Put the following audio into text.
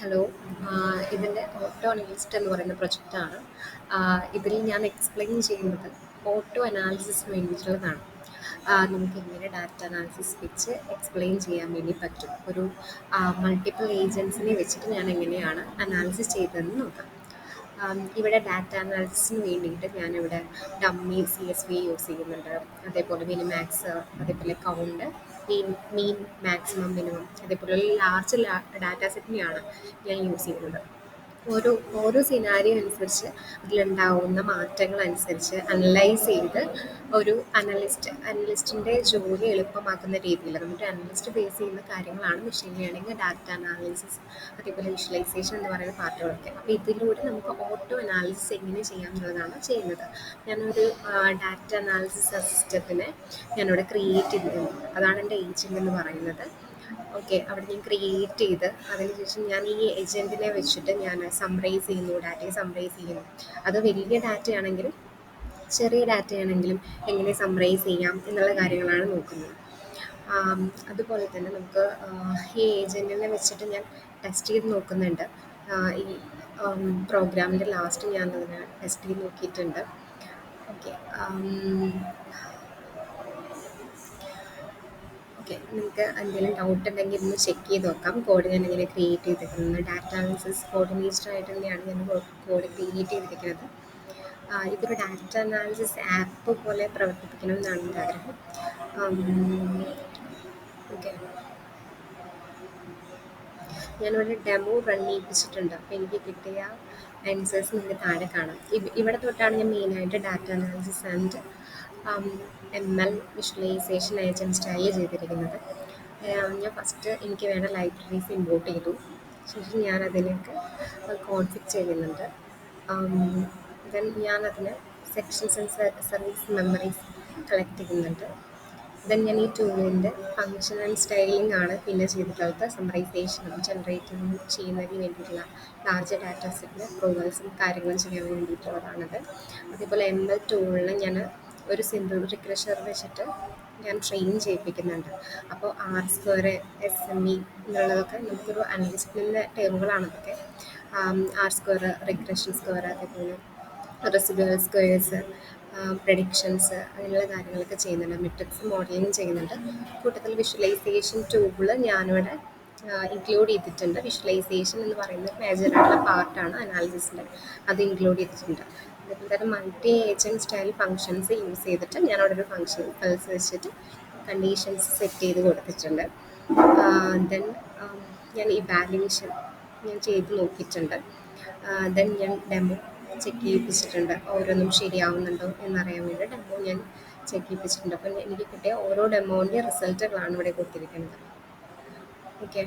Hello. ഇതിൻ്റെ auto analyst എന്ന് പറയുന്ന പ്രൊജക്റ്റാണ്. ഇതിൽ ഞാൻ എക്സ്പ്ലെയിൻ ചെയ്യുന്നത് ഓട്ടോ അനാലിസിസിന് വേണ്ടിയിട്ടുള്ളതാണ്. നമുക്ക് എങ്ങനെ ഡാറ്റ അനാലിസിസ് വെച്ച് എക്സ്പ്ലെയിൻ ചെയ്യാൻ വേണ്ടി പറ്റും. ഒരു മൾട്ടിപ്പിൾ ഏജൻസിനെ വെച്ചിട്ട് ഞാൻ എങ്ങനെയാണ് അനാലിസിസ് ചെയ്തതെന്ന് നോക്കാം. ഇവിടെ ഡാറ്റ അനാലിസിസിന് വേണ്ടിയിട്ട് ഞാനിവിടെ ഡമ്മി CSV യൂസ് ചെയ്യുന്നുണ്ട്. അതേപോലെ മിനിമാക്സ്, അതേപോലെ കൗണ്ട്, മീൻ, മാക്സിമം, മിനിമം, അതേപോലെ ലാർജ് ഡാറ്റ സെറ്റിനെയാണ് ഞാൻ യൂസ് ചെയ്യുന്നത്. ഓരോ ഓരോ സിനാരിയോ അനുസരിച്ച് അതിലുണ്ടാവുന്ന മാറ്റങ്ങൾ അനുസരിച്ച് അനലൈസ് ചെയ്ത് ഒരു അനലിസ്റ്റിൻ്റെ ജോലി എളുപ്പമാക്കുന്ന രീതിയിൽ നമ്മുടെ അനലിസ്റ്റ് ഫേസ് ചെയ്യുന്ന കാര്യങ്ങളാണ് മെഷീൻ ലേണിംഗ്, ഡാറ്റ അനാലിസിസ്, അതേപോലെ വിഷ്വലൈസേഷൻ എന്ന് പറയുന്ന പാർട്ടുകളൊക്കെ. അപ്പോൾ ഇതിലൂടെ നമുക്ക് ഓട്ടോ അനാലിസിസ് എങ്ങനെ ചെയ്യാം എന്നുള്ളതാണ് ചെയ്യുന്നത്. ഞാനൊരു ഡാറ്റ അനാലിസിസ് സിസ്റ്റത്തിനെ ഞാനിവിടെ ക്രിയേറ്റ് ചെയ്തിട്ടുണ്ട്. അതാണ് എൻ്റെ ഏജൻറ് എന്ന് പറയുന്നത്. ഓക്കെ, അവിടെ ഞാൻ ക്രിയേറ്റ് ചെയ്ത് അതിനുശേഷം ഞാൻ ഈ ഏജൻറ്റിനെ വെച്ചിട്ട് ഞാൻ സമ്മറൈസ് ചെയ്യുന്നു, ഡാറ്റയെ സമ്മറൈസ് ചെയ്യുന്നു. അത് വലിയ ഡാറ്റയാണെങ്കിലും ചെറിയ ഡാറ്റയാണെങ്കിലും എങ്ങനെ സമ്മറൈസ് ചെയ്യാം എന്നുള്ള കാര്യങ്ങളാണ് നോക്കുന്നത്. അതുപോലെ തന്നെ നമുക്ക് ഈ ഏജൻറ്റിനെ വെച്ചിട്ട് ഞാൻ ടെസ്റ്റ് ചെയ്ത് നോക്കുന്നുണ്ട്. ഈ പ്രോഗ്രാമിൻ്റെ ലാസ്റ്റ് ഞാൻ അതിനെ ടെസ്റ്റ് ചെയ്ത് നോക്കിയിട്ടുണ്ട്. ഓക്കെ. ഓക്കെ, നിങ്ങൾക്ക് എന്തെങ്കിലും ഡൗട്ട് ഉണ്ടെങ്കിൽ ഒന്ന് ചെക്ക് ചെയ്ത് നോക്കാം. കോഡ് ഞാൻ ഇങ്ങനെ ക്രിയേറ്റ് ചെയ്തിരിക്കുന്നത് ഡാറ്റ അനാലിസിസ് കോർഡിനേറ്റർ ആയിട്ട് തന്നെയാണ് ഞാൻ കോഡ് ക്രിയേറ്റ് ചെയ്തിരിക്കുന്നത്. ഇതൊരു ഡാറ്റ അനാലിസിസ് ആപ്പ് പോലെ പ്രവർത്തിപ്പിക്കണം എന്നാണ് എൻ്റെ ആഗ്രഹം. ഓക്കെ, ഞാനിവിടെ ഡെമോ റൺ ചെയ്യിപ്പിച്ചിട്ടുണ്ട്. അപ്പോൾ എനിക്ക് കിട്ടിയ ആൻസേഴ്സ് നിങ്ങൾക്ക് താഴെ കാണാം. ഇവിടെ തൊട്ടാണ് ഞാൻ മെയിനായിട്ട് data analysis and ML visualisation agent style ചെയ്തിരിക്കുന്നത്. ഞാൻ ഫസ്റ്റ് എനിക്ക് വേണ്ട ലൈബ്രറീസ് ഇമ്പോർട്ട് ചെയ്തു. ശേഷം ഞാൻ അതിലേക്ക് കോൺഫിഗ് ചെയ്യുന്നുണ്ട്. ദെൻ ഞാനതിന് sections and service memories collect ചെയ്യുന്നുണ്ട്. ദെൻ ഞാൻ ഈ ടൂളിൻ്റെ ഫങ്ഷൻ ആൻഡ് സ്റ്റൈലിംഗ് ആണ് പിന്നെ ചെയ്തിട്ടുള്ളത്. സമ്മറൈസേഷനും ജനറേറ്റിംഗ് ചെയ്യുന്നതിന് വേണ്ടിയിട്ടുള്ള ലാർജ് ഡാറ്റ സെറ്റിന് അപ്രൂവൽസും കാര്യങ്ങളും ചെയ്യാൻ വേണ്ടിയിട്ടുള്ളതാണത്. അതേപോലെ ML ടൂളിന് ഞാൻ ഒരു സിമ്പിൾ റിഗ്രഷർ വെച്ചിട്ട് ഞാൻ ട്രെയിൻ ചെയ്യിപ്പിക്കുന്നുണ്ട്. അപ്പോൾ R² SME എന്നുള്ളതൊക്കെ നമുക്കൊരു അനലിസ്റ്റിൻ്റെ ടേമുകളാണതൊക്കെ. R², റിഗ്രഷൻ സ്ക്വയർ, അതേപോലെ റെസിഡ്യൂവൽ സ്ക്വയേഴ്സ്, പ്രഡിക്ഷൻസ്, അങ്ങനെയുള്ള കാര്യങ്ങളൊക്കെ ചെയ്യുന്നുണ്ട്. മെട്രിക്സ് മോഡലിംഗ് ചെയ്യുന്നുണ്ട്. കൂട്ടത്തിൽ വിഷ്വലൈസേഷൻ ടൂള് ഞാനിവിടെ ഇൻക്ലൂഡ് ചെയ്തിട്ടുണ്ട്. വിഷ്വലൈസേഷൻ എന്ന് പറയുന്ന മേജറായിട്ടുള്ള പാർട്ടാണ് അനാലിസിസിൻ്റെ, അത് ഇൻക്ലൂഡ് ചെയ്തിട്ടുണ്ട്. അതേപോലെ തന്നെ multi agent style functions use ചെയ്തിട്ട് ഞാനവിടെ ഒരു ഫങ്ഷൻ ഫിൽസ് വെച്ചിട്ട് കണ്ടീഷൻസ് സെറ്റ് ചെയ്ത് കൊടുത്തിട്ടുണ്ട്. ദെൻ ഞാൻ ഇവാലുവേഷൻ ഞാൻ ചെയ്ത് നോക്കിയിട്ടുണ്ട്. ദെൻ ഞാൻ ഡെമോ ചെക്ക് ചെയ്യിപ്പിച്ചിട്ടുണ്ട്. ഓരോന്നും ശരിയാവുന്നുണ്ടോ എന്നറിയാൻ വേണ്ടി ഡെമോ ഞാൻ ചെക്ക് ചെയ്യിപ്പിച്ചിട്ടുണ്ട്. അപ്പം എനിക്ക് കിട്ടിയ ഓരോ ഡെമോൻ്റെ റിസൾട്ടുകളാണ് ഇവിടെ കൊടുത്തിരിക്കുന്നത്. ഓക്കെ.